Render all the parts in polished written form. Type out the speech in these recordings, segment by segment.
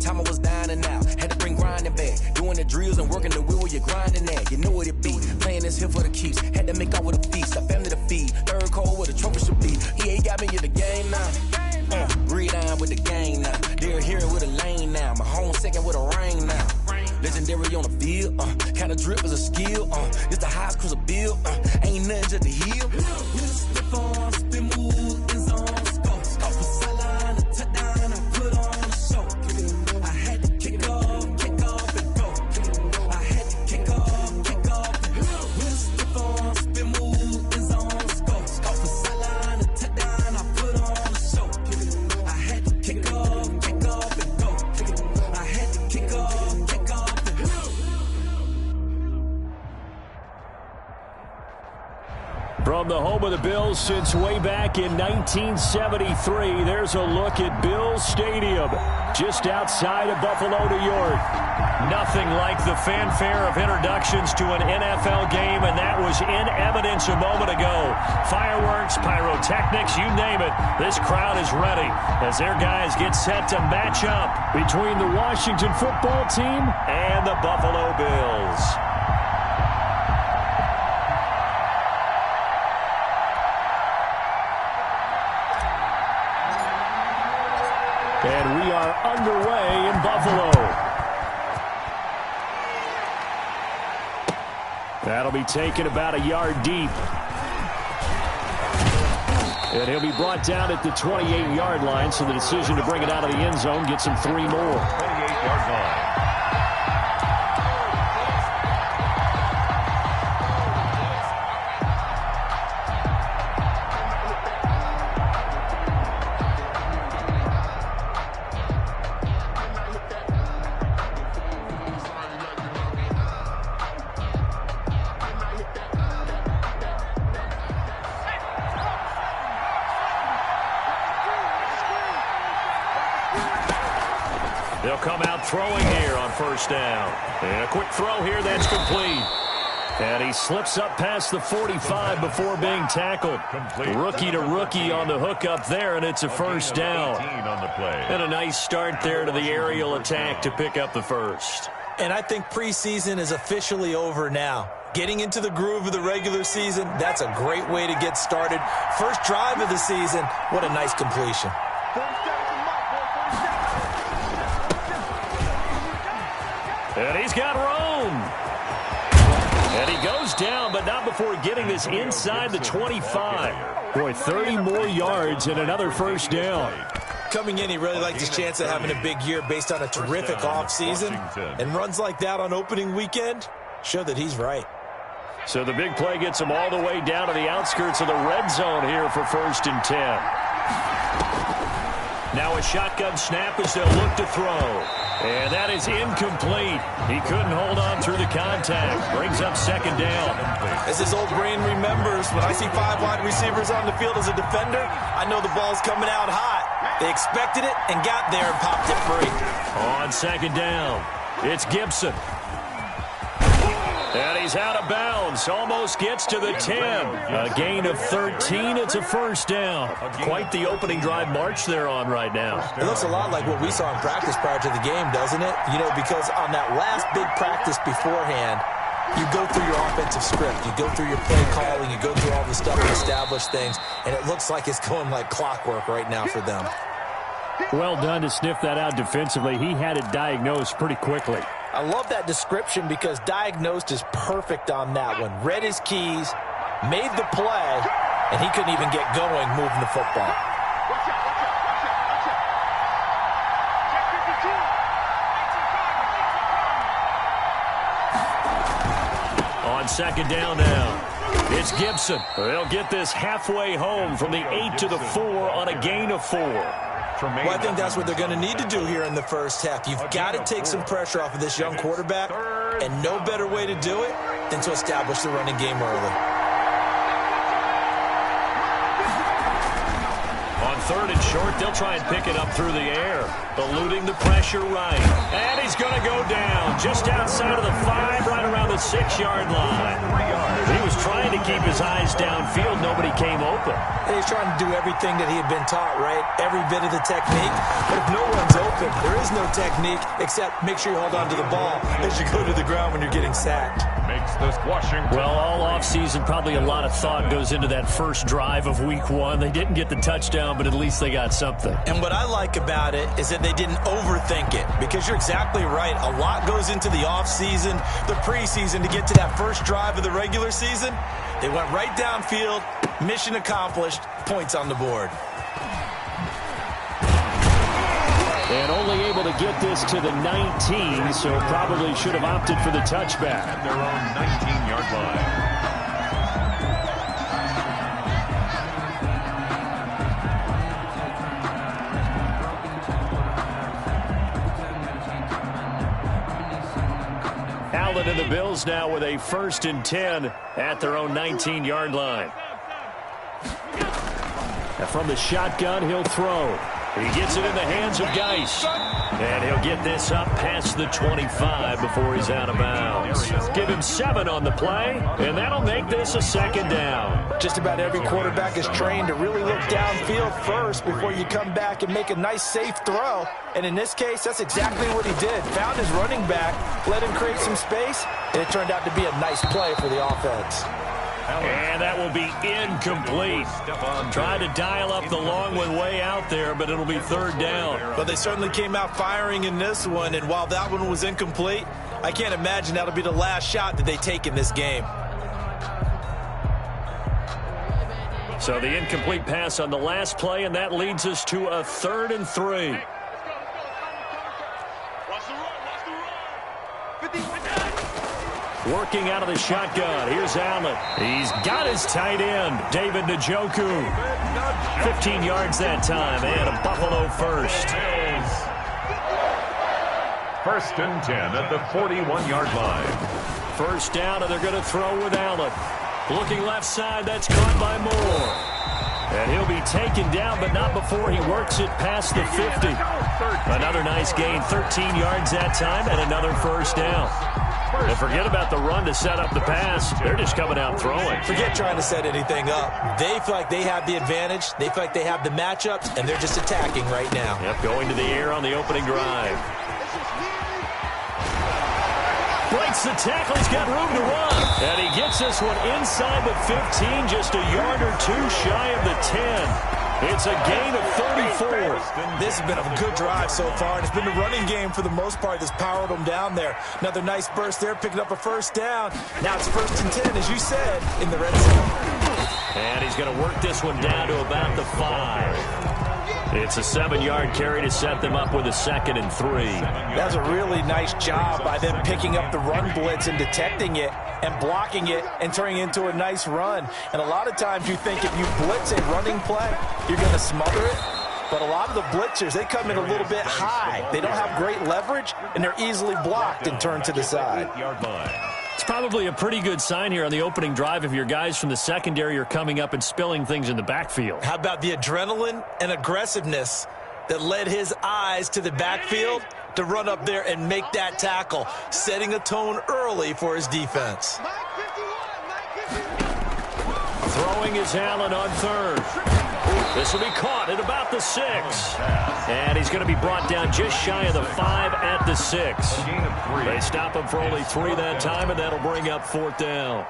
time I was down and out. Had to bring grinding back. Doing the drills and working the wheel where you're grinding at. You know what it be. Playing this here for the keeps. Had to make out with a feast. A family to feed. Third cold where the trophy should be. EA got me in the game now. Read on with the game now. They're here with a lane now. My home second with a rain now. Legendary on the field. Kind of drip is a skill. It's the highest cruiser bill. Ain't nothing just to heal. Step on, spin move, in zone, scope. Off the sideline, a touchdown, I put on a show. I had to kick off and go. I had to kick off and go. Step on, spin move, in zone, scope. Off the sideline, a touchdown, I put on a show. I had to kick off and go. I had to kick off and go. From the home of the Bills since way back in 1973, there's a look at Bills Stadium, just outside of Buffalo, New York. Nothing like the fanfare of introductions to an NFL game, and that was in evidence a moment ago. Fireworks, pyrotechnics, you name it. This crowd is ready as their guys get set to match up between the Washington football team and the Buffalo Bills. And we are underway in Buffalo. That'll be taken about a yard deep. And he'll be brought down at the 28-yard line, so the decision to bring it out of the end zone gets him 3 more. 28-yard line. They'll come out throwing here on first down. And a quick throw here that's complete. And he slips up past the 45 before being tackled. Rookie to rookie on the hook up there, and it's a first down. And a nice start there to the aerial attack to pick up the first. And I think preseason is officially over now. Getting into the groove of the regular season, that's a great way to get started. First drive of the season, what a nice completion. And he's got room. And he goes down, but not before getting this inside the 25. Boy, 30 more yards and another first down. Coming in, he really liked his chance of having a big year based on a terrific offseason. And runs like that on opening weekend show that he's right. So the big play gets him all the way down to the outskirts of the red zone here for 1st and 10. Now a shotgun snap as they'll look to throw. And that is incomplete. He couldn't hold on through the contact. Brings up 2nd down. As his old brain remembers, when I see 5 wide receivers on the field as a defender, I know the ball's coming out hot. They expected it and got there and popped it free. On 2nd down, it's Gibson. And he's out of bounds. Almost gets to the 10. A gain of 13. It's a first down. Quite the opening drive march they're on right now. It looks a lot like what we saw in practice prior to the game, doesn't it? You know, because on that last big practice beforehand, you go through your offensive script. You go through your play calling. You go through all the stuff to establish things. And it looks like it's going like clockwork right now for them. Well done to sniff that out defensively. He had it diagnosed pretty quickly. I love that description because diagnosed is perfect on that one. Read his keys, made the play, and he couldn't even get going moving the football. On 2nd down now, it's Gibson. They'll get this halfway home from the 8 to the 4 on a gain of 4. Well, I think that's what they're going to need to do here in the first half. You've got to take some pressure off of this young quarterback, and no better way to do it than to establish the running game early. On 3rd and short, they'll try and pick it up through the air, eluding the pressure right. And he's going to go down just outside of the 5, right around the 6-yard line. He was trying to keep his eyes downfield. Nobody came open. And he's trying to do everything that he had been taught, right? Every bit of the technique. But if no one's open, there is no technique except make sure you hold on to the ball as you go to the ground when you're getting sacked. Makes this Washington. Well, all offseason, probably a lot of thought goes into that first drive of week 1. They didn't get the touchdown, but at least they got something. And what I like about it is that they didn't overthink it, because you're exactly right. A lot goes into the offseason, the preseason, to get to that first drive of the regular season. They went right downfield, mission accomplished, points on the board. And only able to get this to the 19, so probably should have opted for the touchback. At their own 19-yard line. Allen and the Bills now with a 1st and 10 at their own 19-yard line. And from the shotgun, he'll throw. He gets it in the hands of Geis. And he'll get this up past the 25 before he's out of bounds. Give him 7 on the play, and that'll make this a 2nd down. Just about every quarterback is trained to really look downfield first before you come back and make a nice, safe throw. And in this case, that's exactly what he did. Found his running back, let him create some space, and it turned out to be a nice play for the offense. And that will be incomplete. Tried to dial up the long one way out there, but it'll be 3rd down. But they certainly came out firing in this one, and while that one was incomplete, I can't imagine that'll be the last shot that they take in this game. So the incomplete pass on the last play, and that leads us to a 3rd and 3. Working out of the shotgun. Here's Allen. He's got his tight end, David Njoku. 15 yards that time, and a Buffalo first. 1st and 10 at the 41-yard line. 1st down, and they're going to throw with Allen. Looking left side, that's caught by Moore. And he'll be taken down, but not before he works it past the 50. Another nice gain, 13 yards that time, and another 1st down. And forget about the run to set up the pass. They're just coming out throwing. Forget trying to set anything up. They feel like they have the advantage. They feel like they have the matchups, and they're just attacking right now. Yep, going to the air on the opening drive. Breaks the tackle. He's got room to run. And he gets this one inside the 15, just a yard or 2 shy of the 10. It's a gain of 34. This has been a good drive so far, and it's been the running game for the most part that's powered them down there. Another nice burst there, picking up a 1st down. Now it's 1st and 10, as you said, in the red zone. And he's going to work this one down to about the 5. It's a 7-yard carry to set them up with a 2nd and 3. That's a really nice job by them picking up the run blitz and detecting it and blocking it and turning it into a nice run. And a lot of times you think if you blitz a running play, you're going to smother it. But a lot of the blitzers, they come in a little bit high. They don't have great leverage, and they're easily blocked and turned to the side. It's probably a pretty good sign here on the opening drive if your guys from the secondary are coming up and spilling things in the backfield. How about the adrenaline and aggressiveness that led his eyes to the backfield to run up there and make that tackle, setting a tone early for his defense. Throwing is Allen on 3rd. This will be caught at about the 6. And he's going to be brought down just shy of the 5 at the 6. They stop him for only 3 that time, and that'll bring up 4th down.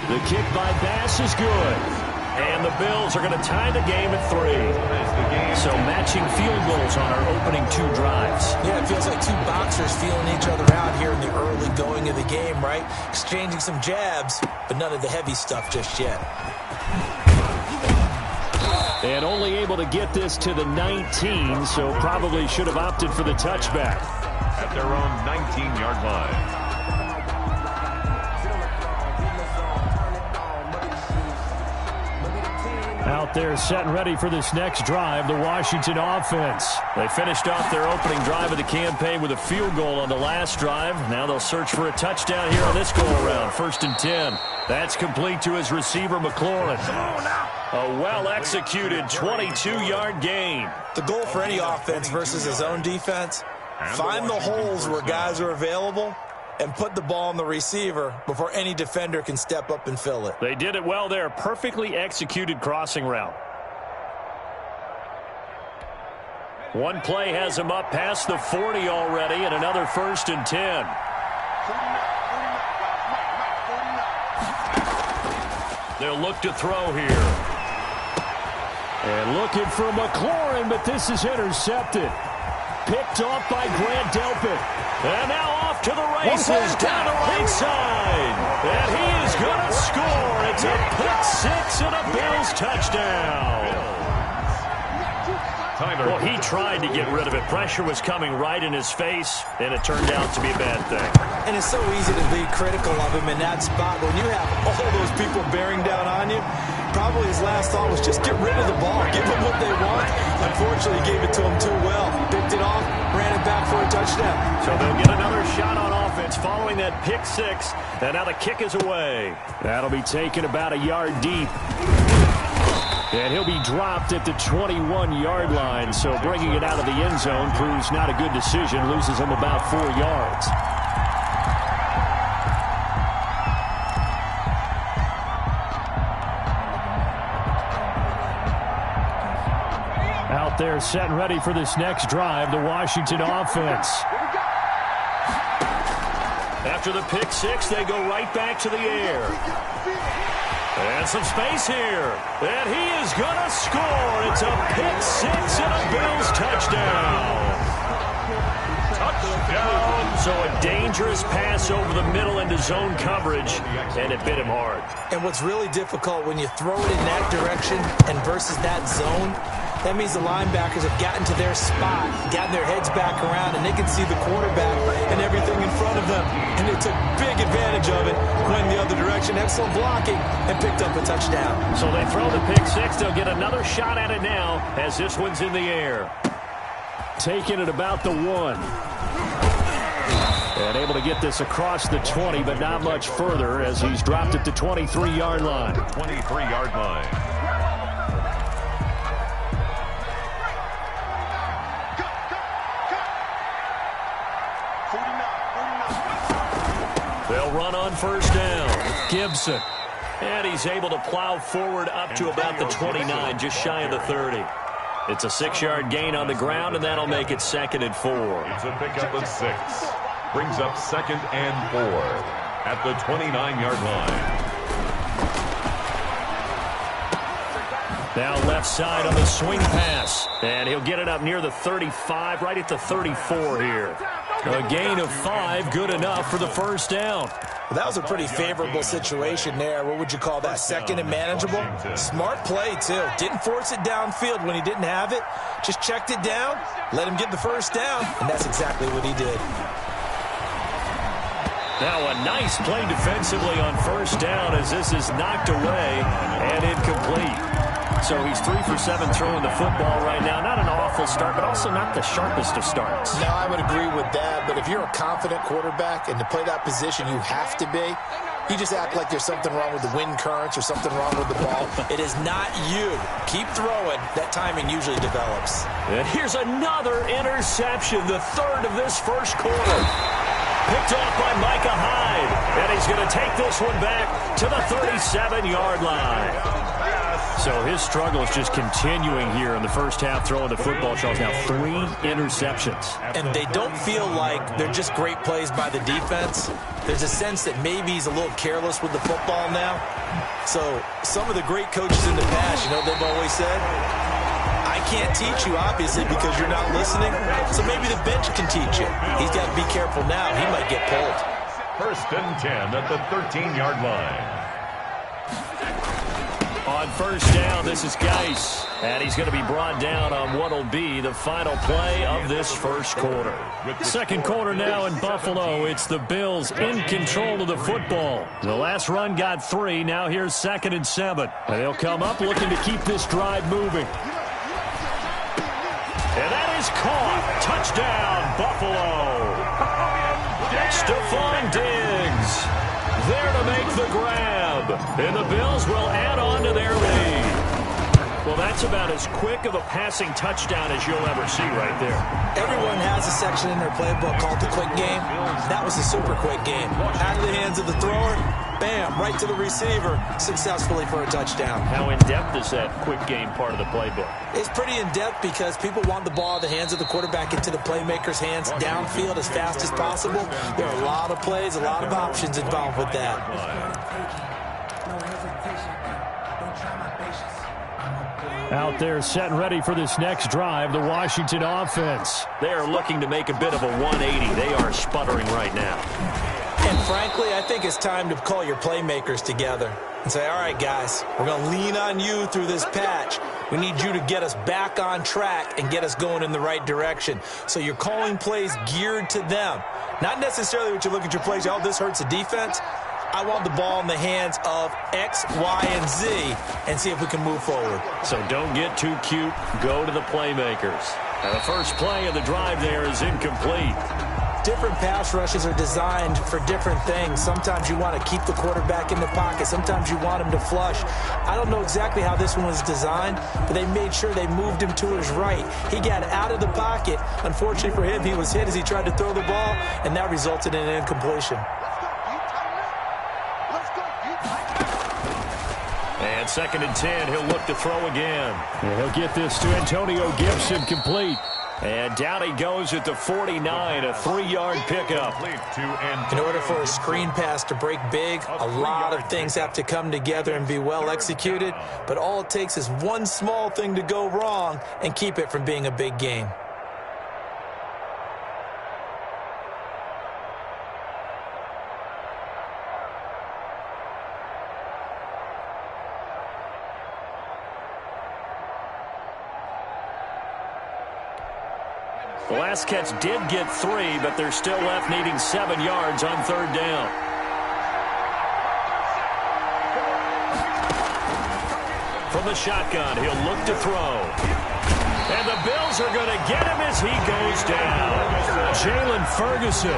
The kick by Bass is good. And the Bills are going to tie the game at 3. So matching field goals on our opening 2 drives. Yeah, it feels like 2 boxers feeling each other out here in the early going of the game, right? Exchanging some jabs, but none of the heavy stuff just yet. And only able to get this to the 19, so probably should have opted for the touchback. At their own 19-yard line. Out there set and ready for this next drive, the Washington offense. They finished off their opening drive of the campaign with a field goal on the last drive. Now they'll search for a touchdown here on this go-around. 1st and 10. That's complete to his receiver, McLaurin. A well-executed 22-yard gain. The goal for any offense versus his own defense, find the holes where guys are available and put the ball on the receiver before any defender can step up and fill it. They did it well there. Perfectly executed crossing route. One play has him up past the 40 already, and another 1st and 10. They'll look to throw here. And looking for McLaurin, but this is intercepted. Picked off by Grant Delpit. And now off to the races down the right side. And he is going to score. It's a pick six and a Bills touchdown. Well, he tried to get rid of it. Pressure was coming right in his face, and it turned out to be a bad thing. And it's so easy to be critical of him in that spot. When you have all those people bearing down on you, probably his last thought was just get rid of the ball. Give them what they want. Unfortunately, he gave it to him too well. Picked it off, ran it back for a touchdown. So they'll get another shot on offense following that pick six. And now the kick is away. That'll be taken about a yard deep. And he'll be dropped at the 21-yard line. So bringing it out of the end zone proves not a good decision. Loses him about 4 yards. Out there set and ready for this next drive, the Washington offense. After the pick six, they go right back to the air. And some space here. And he is going to score. It's a pick six and a Bills touchdown. Touchdown. So a dangerous pass over the middle into zone coverage, and it bit him hard. And what's really difficult when you throw it in that direction and versus that zone, that means the linebackers have gotten to their spot, gotten their heads back around, and they can see the quarterback and everything in front of them. And they took big advantage of it, went the other direction, excellent blocking, and picked up a touchdown. So they throw the pick six. They'll get another shot at it now as this one's in the air. Taking it about the 1. And able to get this across the 20, but not much further as he's dropped at the 23-yard line. 23-yard line. They'll run on first down. Gibson. And he's able to plow forward up to about the 29, just shy of the 30. It's a 6-yard gain on the ground, and that'll make it 2nd and 4. It's a pickup of 6. Brings up 2nd and 4 at the 29-yard line. Now left side on the swing pass. And he'll get it up near the 35, right at the 34 here. A gain of 5, good enough for the first down. Well, that was a pretty favorable situation there. What would you call that? 2nd and manageable? Smart play, too. Didn't force it downfield when he didn't have it. Just checked it down, let him get the first down, and that's exactly what he did. Now a nice play defensively on first down as this is knocked away and incomplete. So he's 3 for 7 throwing the football right now. Not an awful start, but also not the sharpest of starts. No, I would agree with that. But if you're a confident quarterback and to play that position you have to be, you just act like there's something wrong with the wind currents or something wrong with the ball. It is not you. Keep throwing. That timing usually develops. And here's another interception, the 3rd of this first quarter. Picked off by Micah Hyde. And he's going to take this one back to the 37-yard line. So his struggle is just continuing here in the first half, throwing the football. Charles, now 3 interceptions. And they don't feel like they're just great plays by the defense. There's a sense that maybe he's a little careless with the football now. So some of the great coaches in the past, you know, they've always said, I can't teach you, obviously, because you're not listening. So maybe the bench can teach you. He's got to be careful now. He might get pulled. 1st and 10 at the 13-yard line. On first down, this is Geis. And he's going to be brought down on what will be the final play of this first quarter. Second quarter now in Buffalo. It's the Bills in control of the football. The last run got 3. Now here's 2nd and 7. And they'll come up looking to keep this drive moving. And that is caught. Touchdown, Buffalo. Stephon Diggs there to make the grab. And the Bills will add on to their lead. Well, that's about as quick of a passing touchdown as you'll ever see right there. Everyone has a section in their playbook called the quick game. That was a super quick game. Out of the hands of the thrower, bam, right to the receiver, successfully for a touchdown. How in-depth is that quick game part of the playbook? It's pretty in-depth because people want the ball in the hands of the quarterback into the playmaker's hands downfield as fast as possible. There are a lot of plays, a lot of options involved with that. Out there set and ready for this next drive, the Washington offense. They are looking to make a bit of a 180. They are sputtering right now. And frankly, I think it's time to call your playmakers together and say, all right, guys, we're going to lean on you through this patch. We need you to get us back on track and get us going in the right direction. So you're calling plays geared to them. Not necessarily what you look at your plays, oh, this hurts the defense. I want the ball in the hands of X, Y, and Z and see if we can move forward. So don't get too cute. Go to the playmakers. Now the first play of the drive there is incomplete. Different pass rushes are designed for different things. Sometimes you want to keep the quarterback in the pocket. Sometimes you want him to flush. I don't know exactly how this one was designed, but they made sure they moved him to his right. He got out of the pocket. Unfortunately for him, he was hit as he tried to throw the ball, and that resulted in an incompletion. And 2nd and 10, he'll look to throw again. And he'll get this to Antonio Gibson complete. And down he goes at the 49, a 3-yard pickup. In order for a screen pass to break big, a lot of things have to come together and be well executed. But all it takes is one small thing to go wrong and keep it from being a big game. The last catch did get 3, but they're still left needing 7 yards on 3rd down. From the shotgun, he'll look to throw. And the Bills are going to get him as he goes down. Jalen Ferguson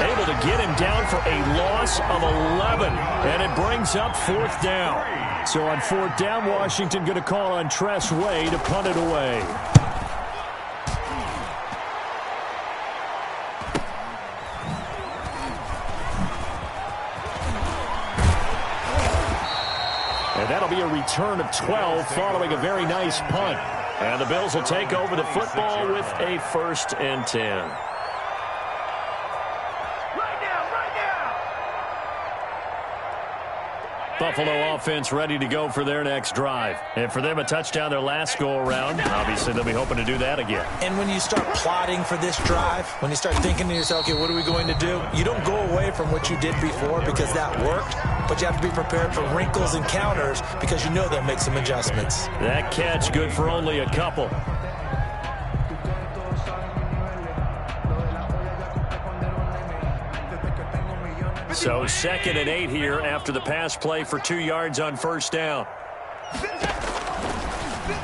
able to get him down for a loss of 11. And it brings up 4th down. So on 4th down, Washington going to call on Tress Way to punt it away. And that'll be a return of 12 following a very nice punt. And the Bills will take over the football with a 1st and 10. Buffalo offense ready to go for their next drive. And for them, a touchdown their last go-around. Obviously, they'll be hoping to do that again. And when you start plotting for this drive, when you start thinking to yourself, okay, what are we going to do? You don't go away from what you did before because that worked, but you have to be prepared for wrinkles and counters because you know they'll make some adjustments. That catch good for only a couple. So 2nd and 8 here after the pass play for 2 yards on 1st down.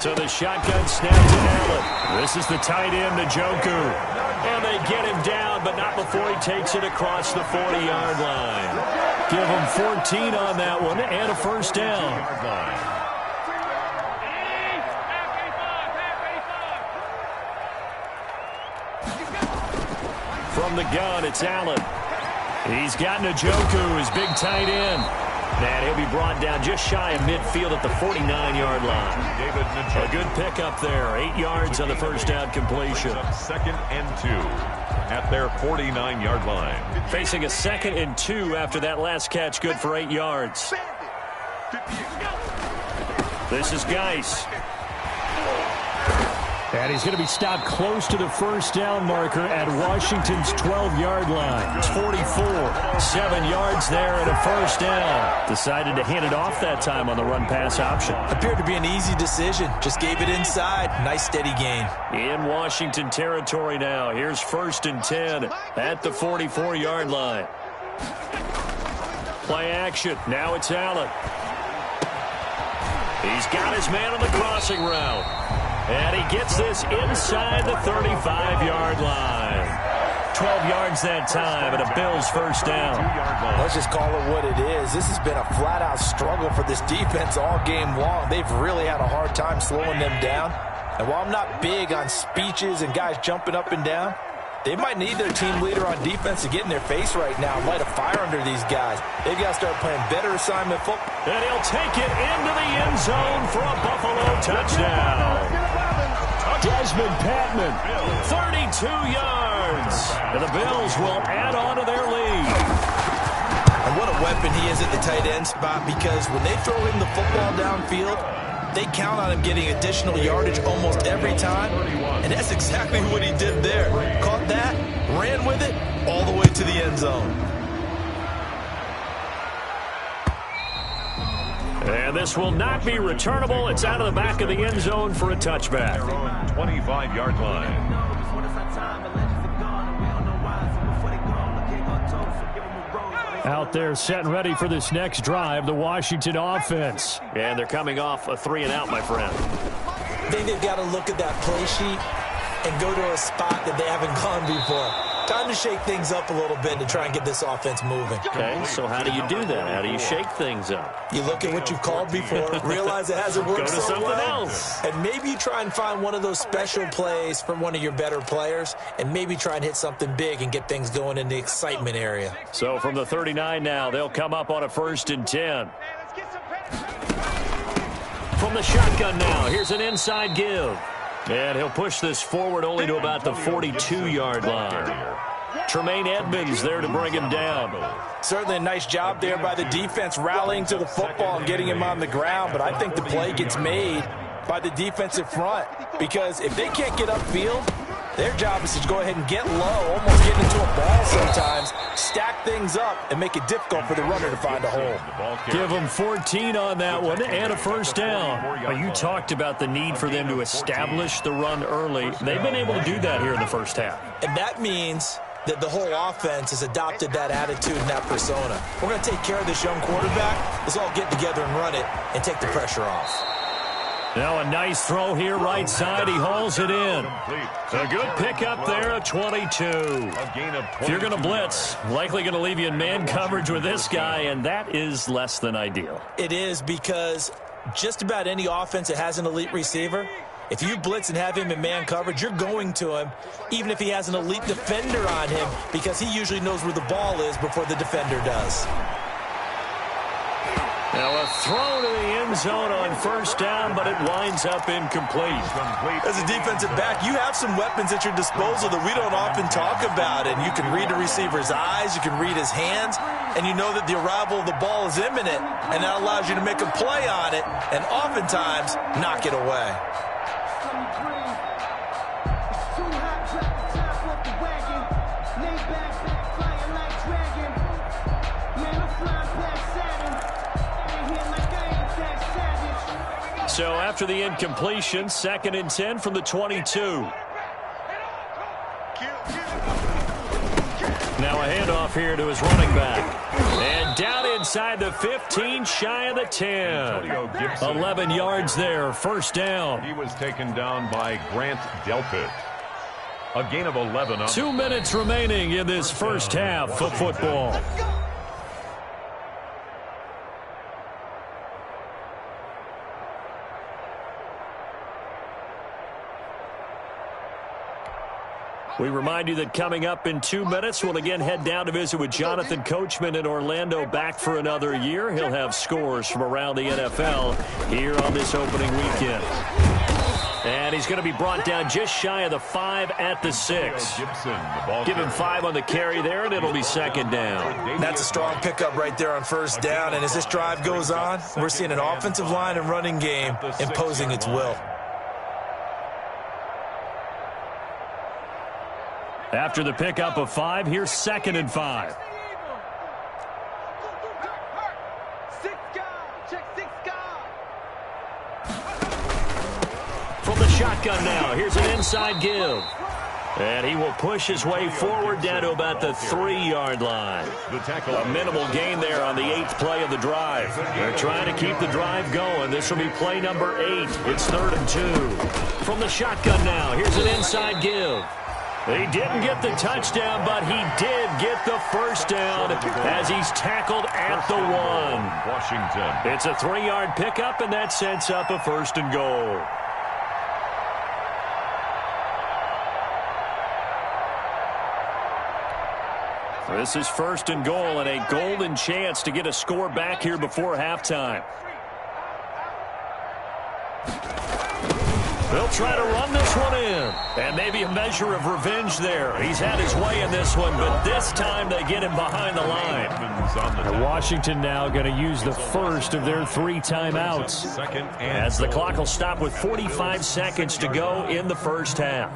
So the shotgun snap to Allen. This is the tight end, Njoku. And they get him down, but not before he takes it across the 40-yard line. Give him 14 on that one and a 1st down. From the gun, it's Allen. He's got Njoku, his big tight end. And he'll be brought down just shy of midfield at the 49-yard line. A good pickup there. 8 yards on the 1st down completion. 2nd and 2 at their 49-yard line. Facing a 2nd and 2 after that last catch, good for 8 yards. This is Geis. And he's going to be stopped close to the 1st down marker at Washington's 12-yard line. It's 44. 7 yards there and a 1st down. Decided to hand it off that time on the run-pass option. Appeared to be an easy decision. Just gave it inside. Nice steady gain. In Washington territory now. Here's 1st and 10 at the 44-yard line. Play action. Now it's Allen. He's got his man on the crossing route. And he gets this inside the 35-yard line. 12 yards that time, and a Bills first down. Let's just call it what it is. This has been a flat-out struggle for this defense all game long. They've really had a hard time slowing them down. And while I'm not big on speeches and guys jumping up and down, they might need their team leader on defense to get in their face right now and light a fire under these guys. They've got to start playing better assignment football. And he'll take it into the end zone for a Buffalo touchdown. Desmond Patman, 32 yards. And the Bills will add on to their lead. And what a weapon he is at the tight end spot, because when they throw him the football downfield, they count on him getting additional yardage almost every time. And that's exactly what he did there. Caught that, ran with it, all the way to the end zone. And this will not be returnable. It's out of the back of the end zone for a touchback. 25-yard line. Out there set and ready for this next drive, the Washington offense. And they're coming off a 3-and-out, my friend. I think they've got to look at that play sheet and go to a spot that they haven't gone before. Time to shake things up a little bit to try and get this offense moving. Okay, so how do you do that? How do you shake things up? You look at what you've called before, realize it hasn't worked Go to so something well, else. and maybe you try and find one of those special plays from one of your better players, and maybe try and hit something big and get things going in the excitement area. So from the 39 now, they'll come up on a 1st and 10. From the shotgun now, here's an inside give. And he'll push this forward only to about the 42-yard line. Tremaine Edmonds there to bring him down. Certainly a nice job there by the defense rallying to the football and getting him on the ground, but I think the play gets made by the defensive front, because if they can't get upfield, their job is to go ahead and get low, almost get into a ball sometimes, stack things up, and make it difficult for the runner to find a hole. Give them 14 on that one and a first down. Well, you talked about the need for them to establish the run early. They've been able to do that here in the first half. And that means that the whole offense has adopted that attitude and that persona. We're going to take care of this young quarterback. Let's all get together and run it and take the pressure off. Now a nice throw here right side. He hauls it in. A good pickup there at 22. If you're going to blitz, likely going to leave you in man coverage with this guy, and that is less than ideal. It is, because just about any offense that has an elite receiver, if you blitz and have him in man coverage, you're going to him, even if he has an elite defender on him, because he usually knows where the ball is before the defender does. Now a throw to the end zone on first down, but it winds up incomplete. As a defensive back, you have some weapons at your disposal that we don't often talk about. And you can read the receiver's eyes, you can read his hands, and you know that the arrival of the ball is imminent, and that allows you to make a play on it and oftentimes knock it away. So after the incompletion, 2nd and 10 from the 22. Now a handoff here to his running back. And down inside the 15, shy of the 10. 11 yards there, first down. He was taken down by Grant Delpit. A gain of 11. 2 minutes remaining in this first half of football. We remind you that coming up in 2 minutes, we'll again head down to visit with Jonathan Coachman in Orlando, back for another year. He'll have scores from around the NFL here on this opening weekend. And he's going to be brought down just shy of the 5 at the 6. Give him 5 on the carry there, and it'll be 2nd down. That's a strong pickup right there on first down. And as this drive goes on, we're seeing an offensive line and running game imposing its will. After the pickup of 5, here's 2nd and 5. From the shotgun now, here's an inside give. And he will push his way forward down to about the 3-yard line. A minimal gain there on the 8th play of the drive. They're trying to keep the drive going. This will be play number 8. It's 3rd and 2. From the shotgun now, here's an inside give. He didn't get the touchdown, but he did get the first down as he's tackled at the 1. Washington. It's a 3-yard pickup, and that sets up a 1st and goal. This is 1st and goal and a golden chance to get a score back here before halftime. They'll try to run this one in. And maybe a measure of revenge there. He's had his way in this one, but this time they get him behind the line. And Washington now going to use the first of their 3 timeouts. As the clock will stop with 45 seconds to go in the first half.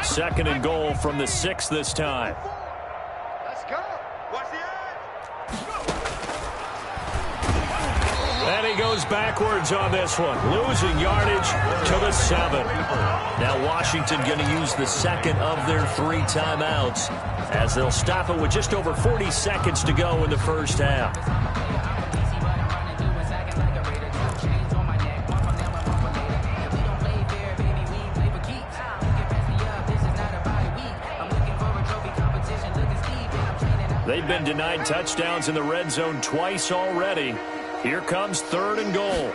Second and goal from the 6 this time. Let's go. Watch the And he goes backwards on this one, losing yardage to the 7. Now Washington going to use the second of their 3 timeouts as they'll stop it with just over 40 seconds to go in the first half. They've been denied touchdowns in the red zone twice already. Here comes 3rd and goal.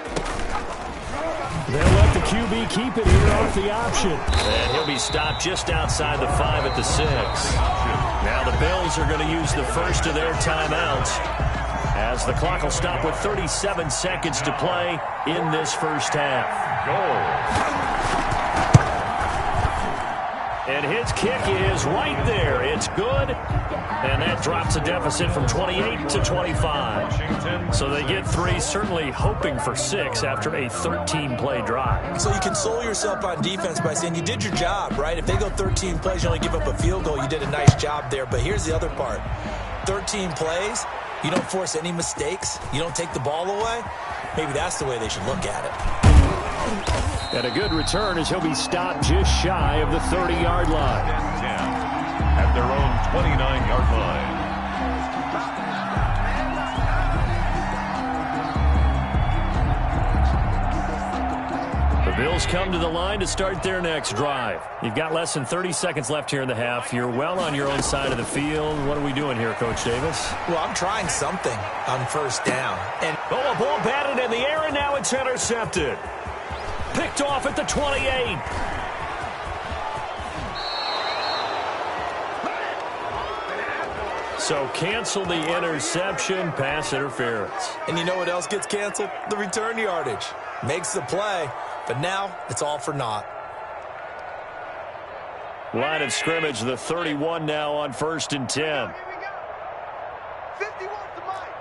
They'll let the QB keep it here off the option. And he'll be stopped just outside the 5 at the 6. Now the Bills are going to use the first of their timeouts as the clock will stop with 37 seconds to play in this first half. Goal. And his kick is right there. It's good. And that drops a deficit from 28 to 25. So they get 3, certainly hoping for 6 after a 13-play drive. So you console yourself on defense by saying you did your job, right? If they go 13 plays, you only give up a field goal, you did a nice job there. But here's the other part. 13 plays, you don't force any mistakes, you don't take the ball away. Maybe that's the way they should look at it. And a good return as he'll be stopped just shy of the 30-yard line. At their own 29-yard line. The Bills come to the line to start their next drive. You've got less than 30 seconds left here in the half. You're well on your own side of the field. What are we doing here, Coach Davis? Well, I'm trying something on 1st down. And a ball batted in the air, and now it's intercepted. Picked off at the 28. So cancel the interception, pass interference. And you know what else gets canceled? The return yardage. Makes the play, but now it's all for naught. Line of scrimmage, the 31 now on 1st and 10. Here we go. 51 to Mike.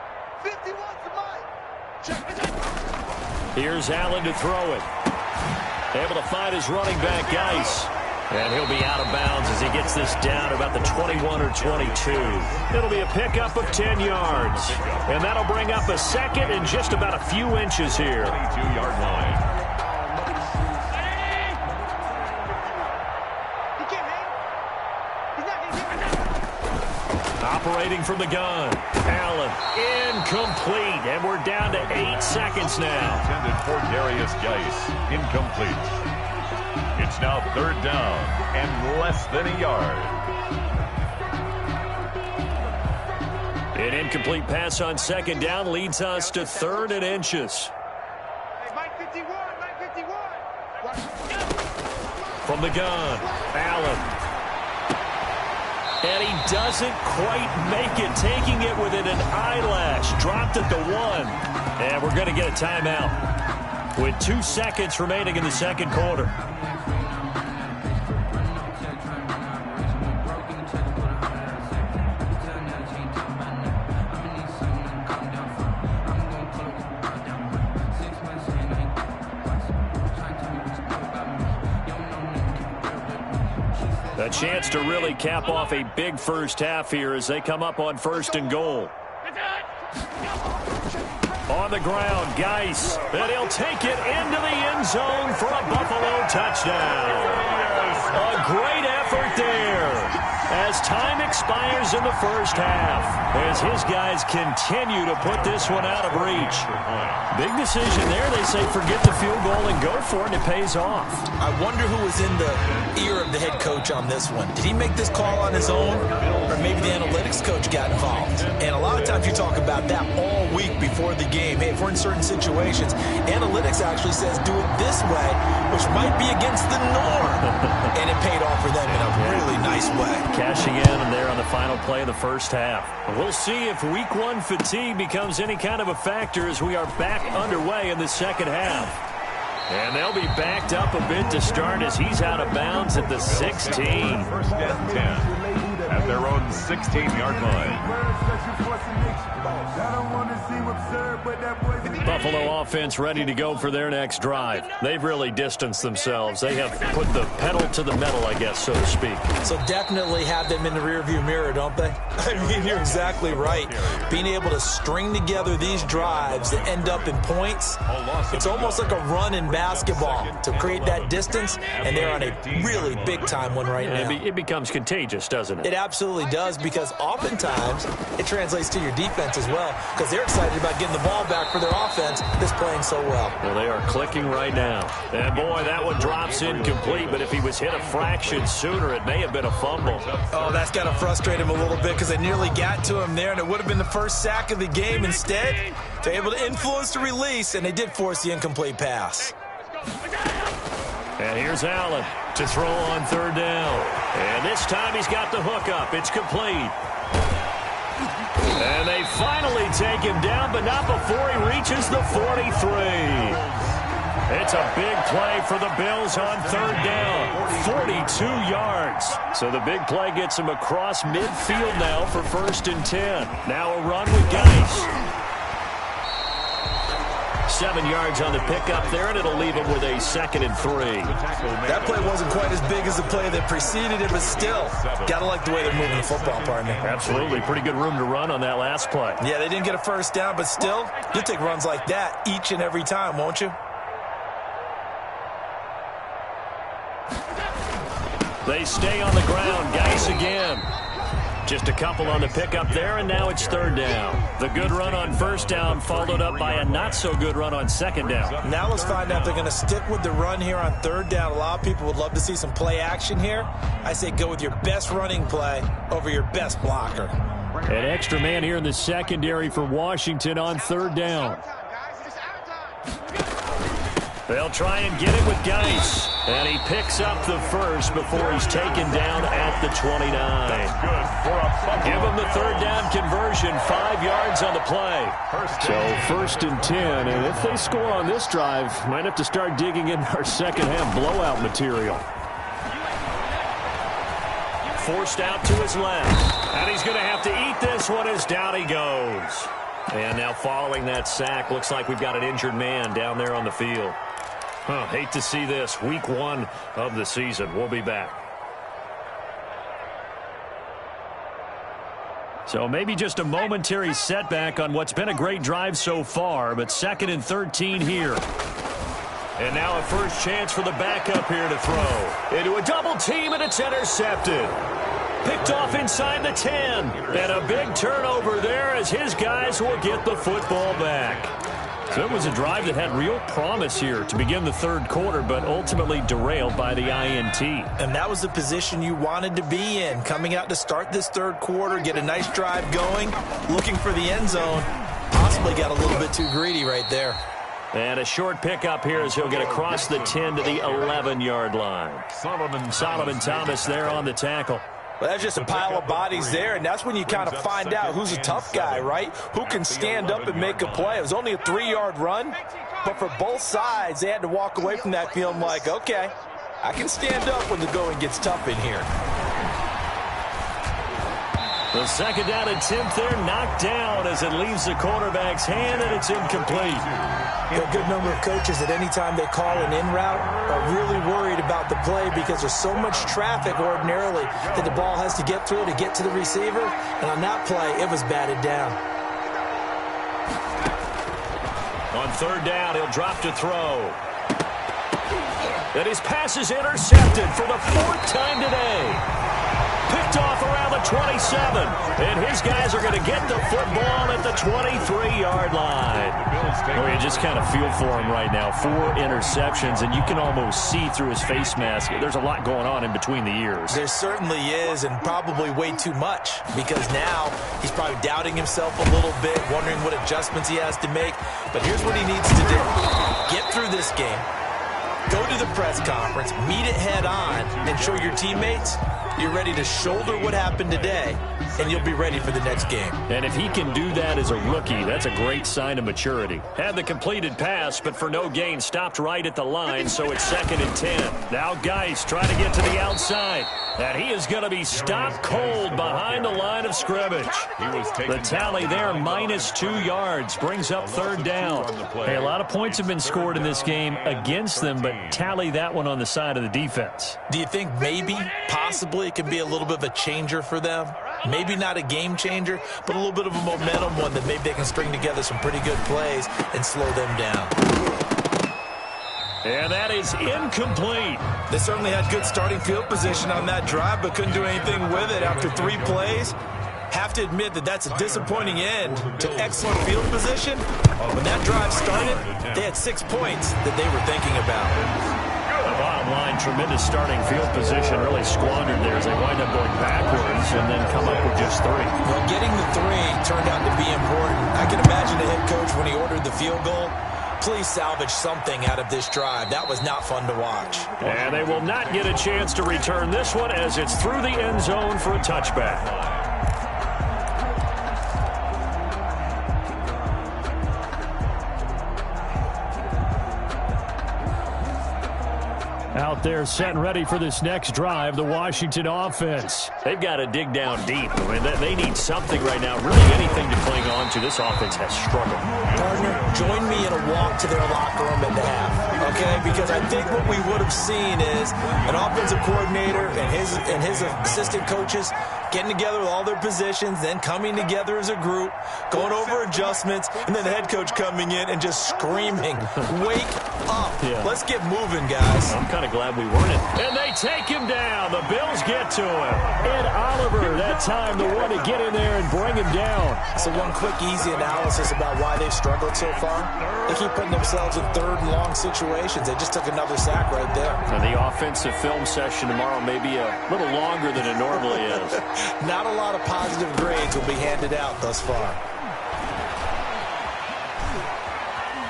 51 to Mike. Here's Allen to throw it. Able to find his running back, Geis. And he'll be out of bounds as he gets this down about the 21 or 22. It'll be a pickup of 10 yards. And that'll bring up a 2nd and just about a few inches here. 22-yard line. Operating from the gun. Allen, incomplete. And we're down to 8 seconds now. Intended for Darius Geis. Incomplete. It's now 3rd down and less than a yard. An incomplete pass on 2nd down leads us to 3rd and inches. Hey, Mike 51, Mike 51. From the gun, Allen. And he doesn't quite make it, taking it within an eyelash. Dropped at the 1. And we're going to get a timeout with 2 seconds remaining in the 2nd quarter. chance to really cap off a big first half here as they come up on 1st and goal. On the ground, Geis, and he'll take it into the end zone for a Buffalo touchdown. A great effort there as time expires in the first half, as his guys continue to put this one out of reach. Big decision there. They say forget the field goal and go for it, and it pays off. I wonder who was in the ear of the head coach on this one. Did he make this call on his own, or maybe the analytics coach got involved? And a lot of times you talk about that all week before the game. Hey, if we're in certain situations, analytics actually says do it this way, which might be against the norm. And it paid off for them in a really nice way. Cashing in and there on the final play of the first half. We'll see if week 1 fatigue becomes any kind of a factor as we are back underway in the second half. And they'll be backed up a bit to start as he's out of bounds at the 16. 1st and 10 at their own 16-yard line. Buffalo offense ready to go for their next drive. They've really distanced themselves. They have put the pedal to the metal, I guess, so to speak. So definitely have them in the rearview mirror, don't they? I mean, you're exactly right. Being able to string together these drives that end up in points, it's almost like a run in basketball to create that distance, and they're on a really big-time one right now. It becomes contagious, doesn't it? It absolutely does, because oftentimes it translates to your defense as well, because they're excited about getting the ball back for their offense that's playing so well. Well, they are clicking right now. And, boy, that one drops incomplete, but if he was hit a fraction sooner, it may have been a fumble. Oh, that's got to frustrate him a little bit because they nearly got to him there, and it would have been the first sack of the game. Instead, they're able to influence the release, and they did force the incomplete pass. And here's Allen to throw on 3rd down. And this time he's got the hook up. It's complete. And they finally take him down, but not before he reaches the 43. It's a big play for the Bills on 3rd down. 42 yards. So the big play gets him across midfield now for 1st and 10. Now a run with Geis. 7 yards on the pickup there, and it'll leave him with a 2nd and 3. That play wasn't quite as big as the play that preceded it, but still, got to like the way they're moving the football, partner. Absolutely. Pretty good room to run on that last play. Yeah, they didn't get a 1st down, but still, you'll take runs like that each and every time, won't you? They stay on the ground. Geis again. Just a couple on the pickup there, and now it's 3rd down. The good run on 1st down followed up by a not-so-good run on 2nd down. Now let's find out if they're going to stick with the run here on 3rd down. A lot of people would love to see some play action here. I say go with your best running play over your best blocker. An extra man here in the secondary for Washington on 3rd down. They'll try and get it with Geis. And he picks up the 1st before he's taken down at the 29. Give him the 3rd down conversion, 5 yards on the play. So 1st and 10, and if they score on this drive, might have to start digging in our second half blowout material. Forced out to his left. And he's going to have to eat this one as down he goes. And now following that sack, looks like we've got an injured man down there on the field. Hate to see this. Week 1 of the season. We'll be back. So maybe just a momentary setback on what's been a great drive so far, but 2nd and 13 here. And now a first chance for the backup here to throw. Into a double team, and it's intercepted. Picked off inside the 10. And a big turnover there as his guys will get the football back. So it was a drive that had real promise here to begin the 3rd quarter, but ultimately derailed by the INT. And that was the position you wanted to be in, coming out to start this 3rd quarter, get a nice drive going, looking for the end zone. Possibly got a little bit too greedy right there. And a short pickup here as he'll get across the 10 to the 11-yard line. Solomon Thomas there on the tackle. Well, that's just a pile of bodies there, and that's when you kind of find out who's a tough guy, right? Who can stand up and make a play. It was only a 3-yard run, but for both sides, they had to walk away from that feeling like, okay, I can stand up when the going gets tough in here. The second down attempt there knocked down as it leaves the quarterback's hand, and it's incomplete. A good number of coaches at any time they call an in route are really worried about the play because there's so much traffic ordinarily that the ball has to get through to get to the receiver. And on that play, it was batted down. On third down, he'll drop to throw. And his pass is intercepted for the fourth time today. Picked off around the 27. And his guys are going to get the football at the 23-yard line. Well, you just kind of feel for him right now. 4 interceptions, and you can almost see through his face mask. There's a lot going on in between the ears. There certainly is, and probably way too much, because now he's probably doubting himself a little bit, wondering what adjustments he has to make. But here's what he needs to do. Get through this game. Go to the press conference, meet it head on, and show your teammates you're ready to shoulder what happened today, and you'll be ready for the next game. And if he can do that as a rookie, that's a great sign of maturity. Had the completed pass, but for no gain, stopped right at the line, so it's 2nd and 10. Now Geis trying to get to the outside, and he is going to be stopped cold behind the line of scrimmage. The tally there, -2 yards, brings up 3rd down. Hey, a lot of points have been scored in this game against them, but tally that one on the side of the defense. Do you think maybe, possibly, it could be a little bit of a changer for them? Maybe not a game changer, but a little bit of a momentum one that maybe they can string together some pretty good plays and slow them down. And that is incomplete. They certainly had good starting field position on that drive, but couldn't do anything with it after 3 plays. Have to admit that that's a disappointing end to excellent field position. When that drive started, they had 6 points that they were thinking about. The bottom line, tremendous starting field position, really squandered there as they wind up going backwards and then come up with just 3. Well, getting the 3 turned out to be important. I can imagine the head coach when he ordered the field goal. Please salvage something out of this drive. That was not fun to watch. And they will not get a chance to return this one as it's through the end zone for a touchback. Out there set and ready for this next drive, the Washington offense. They've got to dig down deep. I mean, they need something right now, really anything to cling on to. This offense has struggled. Partner, join me in a walk to their locker room at the half, okay? Because I think what we would have seen is an offensive coordinator and his assistant coaches getting together with all their positions, then coming together as a group, going over adjustments, and then the head coach coming in and just screaming, wake up. Yeah. Let's get moving, guys. I'm kind of glad we weren't in. And they take him down. The Bills get to him. Ed Oliver, that time, the one to get in there and bring him down. So one quick, easy analysis about why they've struggled so far. They keep putting themselves in 3rd and long situations. They just took another sack right there. And the offensive film session tomorrow may be a little longer than it normally is. Not a lot of positive grades will be handed out thus far.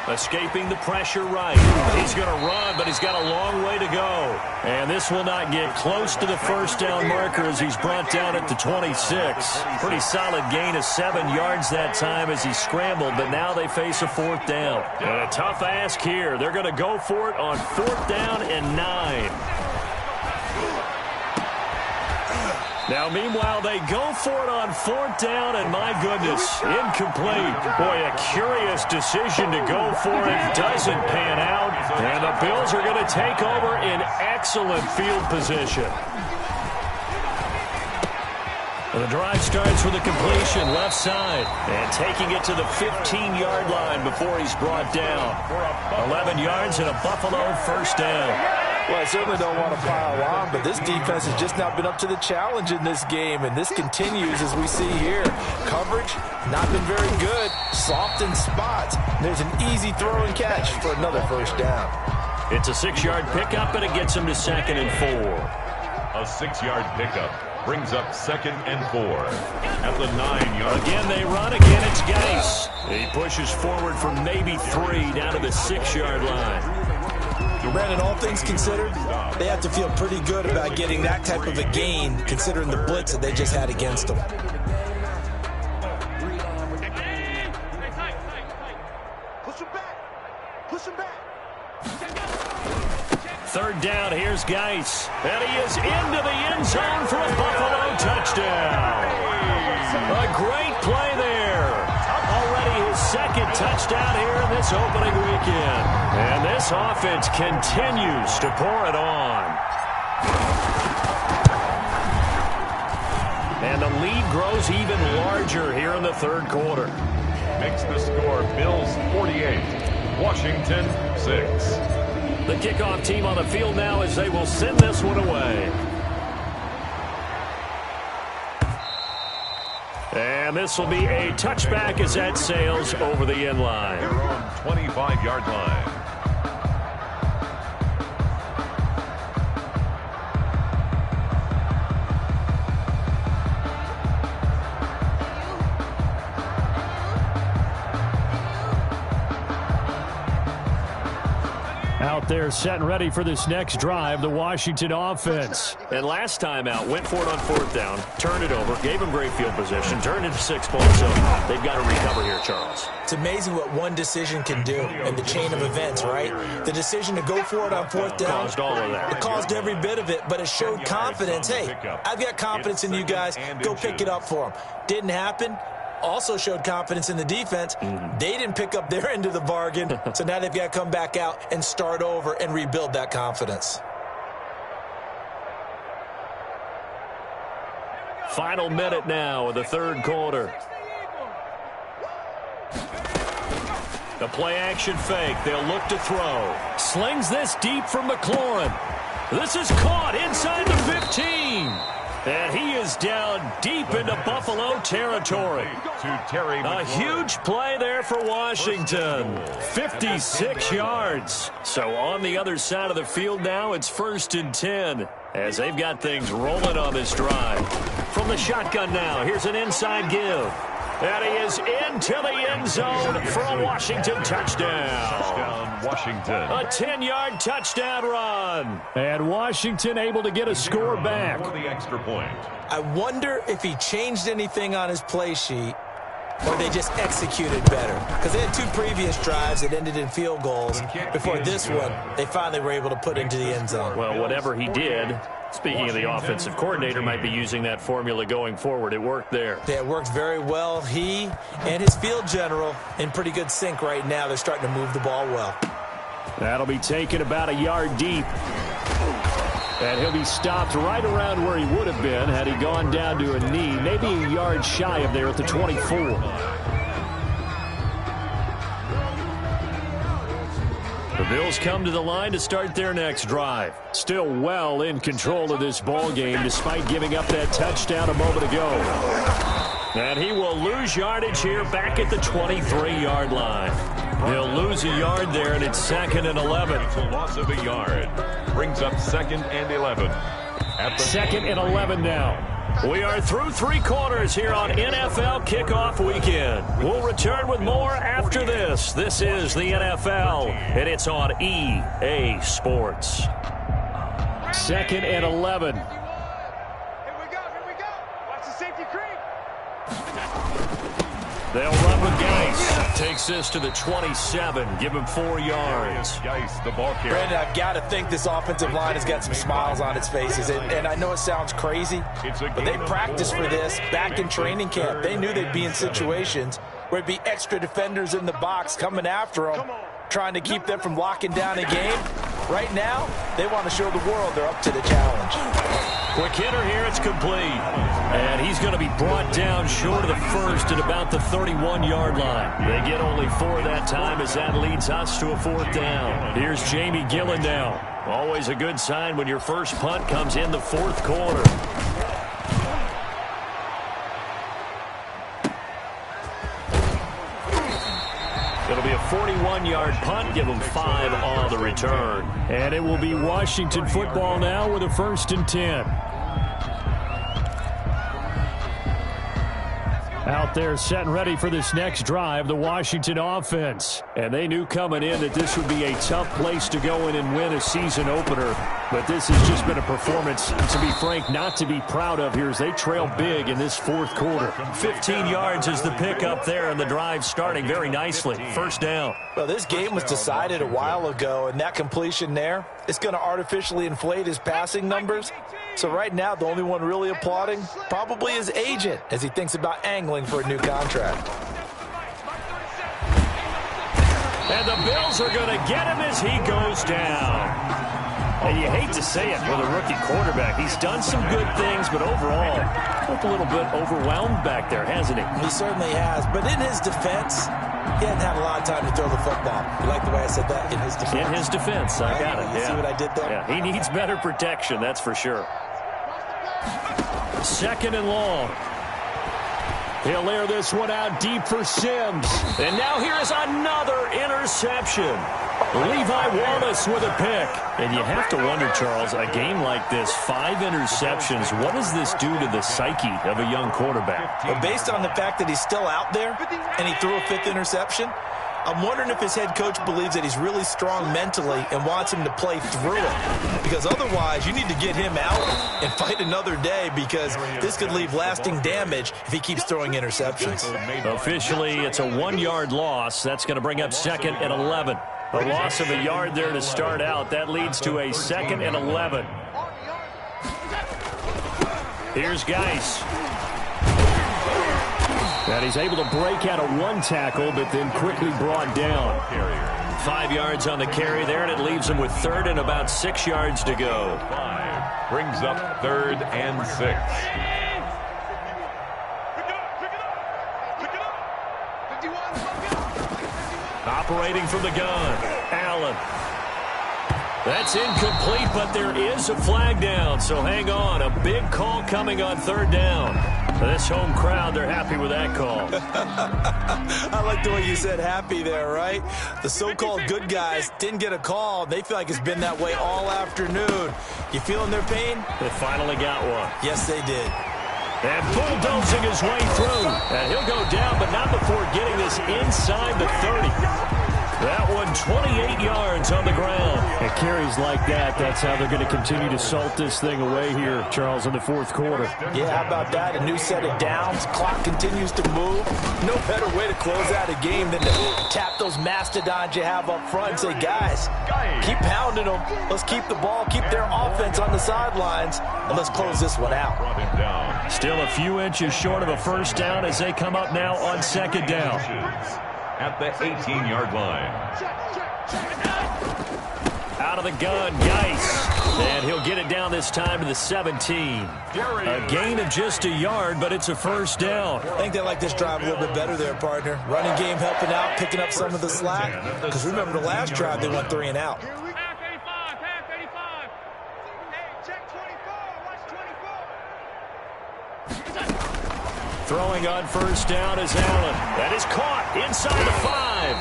Escaping the pressure right. He's going to run, but he's got a long way to go. And this will not get close to the 1st down marker as he's brought down at the 26. Pretty solid gain of 7 yards that time as he scrambled, but now they face a 4th down. And a tough ask here. They're going to go for it on 4th down and 9. Now, meanwhile, they go for it on 4th down, and my goodness, incomplete. Boy, a curious decision to go for it. Doesn't pan out, and the Bills are going to take over in excellent field position. The drive starts with a completion left side, and taking it to the 15-yard line before he's brought down. 11 yards and a Buffalo 1st down. Well, I certainly don't want to pile on, but this defense has just not been up to the challenge in this game, and this continues as we see here. Coverage, not been very good. Soft in spots. There's an easy throw and catch for another 1st down. It's a 6-yard pickup, and it gets him to 2nd and 4. A 6-yard pickup brings up 2nd and 4 at the 9-yard. Again, they run. Again, it's Geis. He pushes forward for maybe 3 down to the 6-yard line. Brandon, all things considered, they have to feel pretty good about getting that type of a gain, considering the blitz that they just had against them. Push him back. Push him back. 3rd down, here's Geis. And he is into the end zone for a Buffalo touchdown. A great play there. Already his second touchdown here in this opening weekend. And this offense continues to pour it on. And the lead grows even larger here in the third quarter. Makes the score Bills 48, Washington 6. The kickoff team on the field now as they will send this one away. And this will be a touchback as that sails over the end line. Their own 25-yard line. Out there set and ready for this next drive, the Washington offense. And last time out, went for it on fourth down, turned it over, gave them great field position, turned into 6 points. So they've got to recover here, Charles. It's amazing what one decision can do in the chain of events, right? The decision to go for it on fourth down. Caused all of that. It caused every bit of it, but it showed confidence. Hey, I've got confidence in you guys. Go pick it up for them. Didn't happen. Also showed confidence in the defense. They didn't pick up their end of the bargain, so now they've got to come back out and start over and rebuild that confidence. Final minute now of the third quarter. The play-action fake. They'll look to throw. Slings this deep from McLaurin. This is caught inside the 15. And he is down deep into Buffalo territory. A huge play there for Washington. 56 yards. So on the other side of the field now, it's 1st and 10 as they've got things rolling on this drive. From the shotgun now, here's an inside give. And he is into the end zone for a Washington touchdown. Washington. A 10-yard touchdown run. And Washington able to get a score back. For the extra point. I wonder if he changed anything on his play sheet or they just executed better. Because they had 2 previous drives that ended in field goals. Before this one, they finally were able to put into the end zone. Well, whatever he did, speaking of the offensive coordinator, might be using that formula going forward. It worked there. Yeah, it worked very well. He and his field general in pretty good sync right now. They're starting to move the ball well. That'll be taken about a yard deep. And he'll be stopped right around where he would have been had he gone down to a knee, maybe a yard shy of there at the 24. The Bills come to the line to start their next drive. Still well in control of this ball game despite giving up that touchdown a moment ago. And he will lose yardage here back at the 23-yard line. He'll lose a yard there, and it's 2nd and 11. It's a loss of a yard. Brings up 2nd and 11. At the 2nd and 11 now. We are through 3 quarters here on NFL Kickoff Weekend. We'll return with more after this. This is the NFL, and it's on EA Sports. 2nd and 11. Here we go. Watch the safety creep. They'll run with Geis. Takes this to the 27. Give him 4 yards. Geis, the ball carrier. Brandon, I've got to think this offensive line has got some smiles on its faces. And I know it sounds crazy, but they practiced for this back in training camp. They knew they'd be in situations where it'd be extra defenders in the box coming after them, trying to keep them from locking down a game. Right now, they want to show the world they're up to the challenge. Quick hitter here, it's complete. And he's going to be brought down short of the first at about the 31-yard line. They get only 4 that time as that leads us to a 4th down. Here's Jamie Gillen now. Always a good sign when your first punt comes in the 4th quarter. It'll be a 41-yard punt. Give them 5 on the return. And it will be Washington football now with a 1st and 10. Out there set and ready for this next drive, the Washington offense. And they knew coming in that this would be a tough place to go in and win a season opener. But this has just been a performance, to be frank, not to be proud of here as they trail big in this 4th quarter. 15 yards is the pickup there, and the drive starting very nicely. 1st down. Well, this game was decided a while ago, and that completion there is going to artificially inflate his passing numbers. So right now, the only one really applauding, probably his agent, as he thinks about angling for a new contract. And the Bills are going to get him as he goes down. And you hate to say it with a rookie quarterback. He's done some good things, but overall, looked a little bit overwhelmed back there, hasn't he? He certainly has. But in his defense, he hadn't had a lot of time to throw the football. You like the way I said that? In his defense. In his defense, I got it. You see what I did there? Yeah, he needs better protection, that's for sure. 2nd and long. He'll air this one out deep for Sims. And now here is another interception. Levi Wallace with a pick. And you have to wonder, Charles, a game like this, 5 interceptions, what does this do to the psyche of a young quarterback? Well, based on the fact that he's still out there and he threw a 5th interception, I'm wondering if his head coach believes that he's really strong mentally and wants him to play through it. Because otherwise, you need to get him out and fight another day, because this could leave lasting damage if he keeps throwing interceptions. Officially, it's a 1-yard loss. That's going to bring up 2nd and 11. A loss of a yard there to start out. That leads to a 2nd and 11. Here's Geis. And he's able to break out of 1 tackle, but then quickly brought down. 5 yards on the carry there, and it leaves him with 3rd and about 6 yards to go. 5 brings up 3rd and 6. Operating from the gun, Allen. That's incomplete, but there is a flag down, so hang on. A big call coming on 3rd down. This home crowd, they're happy with that call. I like the way you said happy there, right? The so-called good guys didn't get a call. They feel like it's been that way all afternoon. You feeling their pain? They finally got one. Yes, they did. And bulldozing his way through. And he'll go down, but not before getting this inside the 30. That one 28 yards on the ground. And carries like that, that's how they're going to continue to salt this thing away here, Charles, in the 4th quarter. Yeah, how about that? A new set of downs. Clock continues to move. No better way to close out a game than to tap those mastodons you have up front and say, guys, keep pounding them. Let's keep the ball, keep their offense on the sidelines, and let's close this one out. Still a few inches short of a 1st down as they come up now on 2nd down. At the 18-yard line. Out of the gun, Geis. And he'll get it down this time to the 17. A gain of just a yard, but it's a 1st down. I think they like this drive a little bit better there, partner. Running game helping out, picking up some of the slack. Because remember the last drive, they went 3 and out. Throwing on 1st down is Allen. That is caught inside the 5.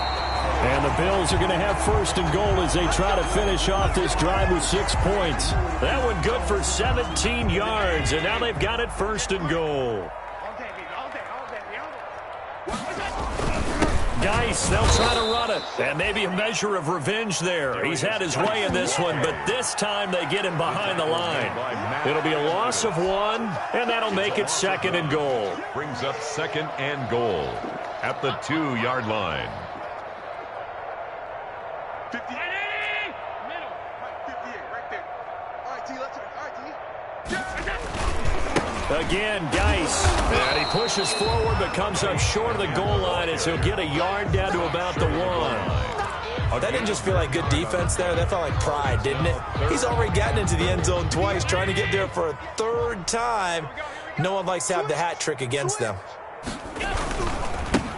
And the Bills are going to have 1st and goal as they try to finish off this drive with 6 points. That one good for 17 yards, and now they've got it 1st and goal. Geis, they'll try to run it. And maybe a measure of revenge there. He's had his way in this one, but this time they get him behind the line. It'll be a loss of 1, and that'll make it 2nd and goal. Brings up 2nd and goal at the 2-yard line. 58. Middle. 58, right there. All right, T, let's go. All right, T. Again, Geis. And he pushes forward but comes up short of the goal line as he'll get a yard down to about the 1. Oh, that didn't just feel like good defense there. That felt like pride, didn't it? He's already gotten into the end zone twice, trying to get there for a 3rd time. No one likes to have the hat trick against them.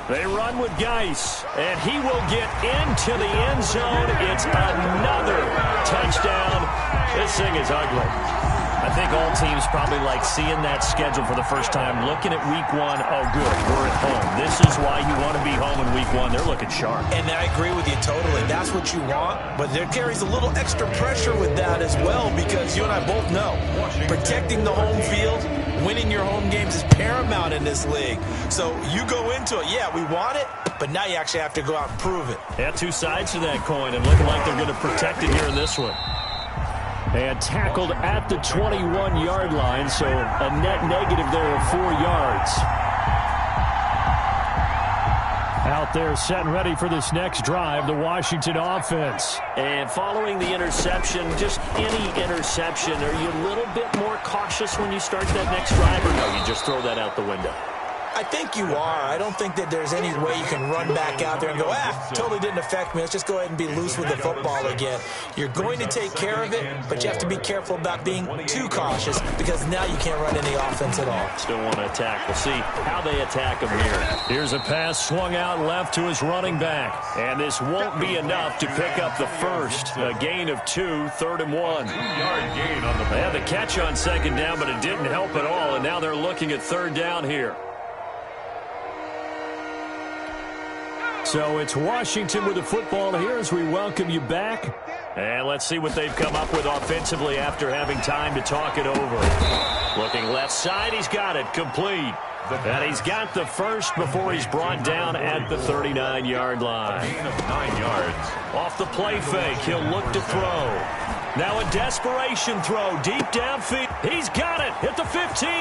They run with Geis, and he will get into the end zone. It's another touchdown. This thing is ugly. I think all teams probably like seeing that schedule for the first time, looking at week 1. Oh, good, we're at home. This is why you want to be home in week 1. They're looking sharp. And I agree with you totally. That's what you want, but there carries a little extra pressure with that as well, because you and I both know protecting the home field, winning your home games is paramount in this league. So you go into it, yeah, we want it, but now you actually have to go out and prove it. Yeah, 2 sides to that coin, and looking like they're going to protect it here in this one. And tackled at the 21-yard line, so a net negative there of 4 yards. Out there set and ready for this next drive, the Washington offense. And following the interception, just any interception, are you a little bit more cautious when you start that next drive, or no, you just throw that out the window? I think you are. I don't think that there's any way you can run back out there and go, totally didn't affect me. Let's just go ahead and be loose with the football again. You're going to take care of it, but you have to be careful about being too cautious because now you can't run any offense at all. Still want to attack. We'll see how they attack him here. Here's a pass swung out left to his running back. And this won't be enough to pick up the first. A gain of 2, 3rd and 1. 2-yard gain on the play. They had the catch on 2nd down, but it didn't help at all. And now they're looking at 3rd down here. So it's Washington with the football here as we welcome you back. And let's see what they've come up with offensively after having time to talk it over. Looking left side, he's got it complete. And he's got the first before he's brought down at the 39-yard line. Gain of 9 yards. Off the play fake, he'll look to throw. Now a desperation throw deep downfield. He's got it at the 15.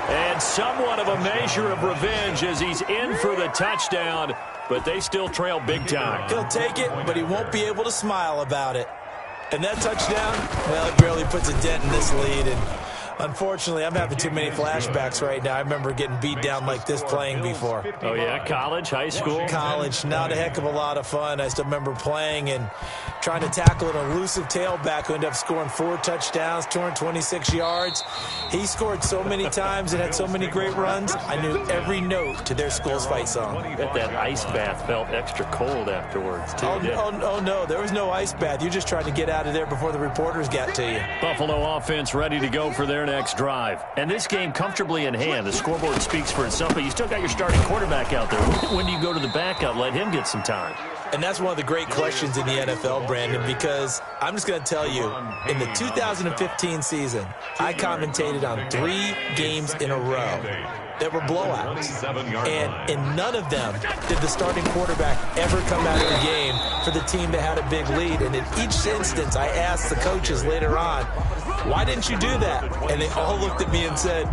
And somewhat of a measure of revenge as he's in for the touchdown, but they still trail big time. He'll take it, but he won't be able to smile about it. And that touchdown, well, it barely puts a dent in this lead. And unfortunately, I'm having too many flashbacks right now. I remember getting beat down like this playing before. Oh, yeah? College, high school? College, not a heck of a lot of fun. I still remember playing and trying to tackle an elusive tailback who ended up scoring 4 touchdowns, 226 yards. He scored so many times and had so many great runs, I knew every note to their school's fight song. Bet that ice bath felt extra cold afterwards, too. Oh, no, there was no ice bath. You just tried to get out of there before the reporters got to you. Buffalo offense ready to go for their next drive. And this game comfortably in hand. The scoreboard speaks for itself, but you still got your starting quarterback out there. When do you go to the backup? Let him get some time. And that's one of the great questions in the NFL, Brandon, because I'm just going to tell you, in the 2015 season, I commentated on 3 games in a row that were blowouts. And in none of them did the starting quarterback ever come out of the game for the team that had a big lead. And in each instance, I asked the coaches later on, why didn't you do that? And they all looked at me and said,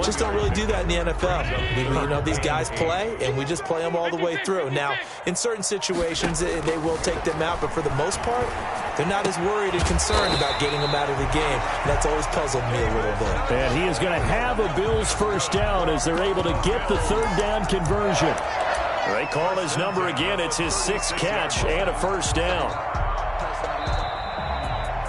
just don't really do that in the NFL. These guys play, and we just play them all the way through. Now, in certain situations, they will take them out, but for the most part, they're not as worried and concerned about getting them out of the game. And that's always puzzled me a little bit. And he is going to have a Bills first down as they're able to get the 3rd down conversion. They call his number again. It's his 6th catch and a first down.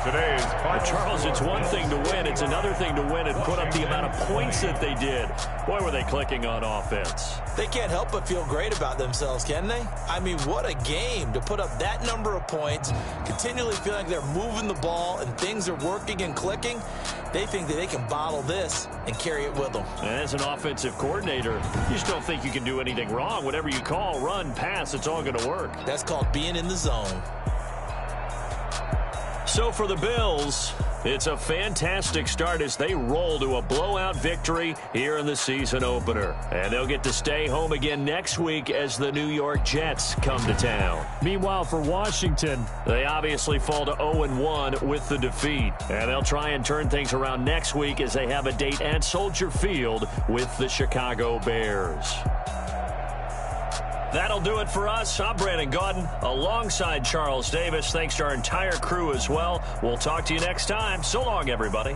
Today's Charles, it's one thing to win. It's another thing to win and put up the amount of points that they did. Boy, were they clicking on offense. They can't help but feel great about themselves, can they? I mean, what a game to put up that number of points, continually feeling like they're moving the ball and things are working and clicking. They think that they can bottle this and carry it with them. And as an offensive coordinator, you just don't think you can do anything wrong. Whatever you call, run, pass, it's all going to work. That's called being in the zone. So for the Bills, it's a fantastic start as they roll to a blowout victory here in the season opener. And they'll get to stay home again next week as the New York Jets come to town. Meanwhile, for Washington, they obviously fall to 0-1 with the defeat. And they'll try and turn things around next week as they have a date at Soldier Field with the Chicago Bears. That'll do it for us. I'm Brandon Gaudin alongside Charles Davis. Thanks to our entire crew as well. We'll talk to you next time. So long, everybody.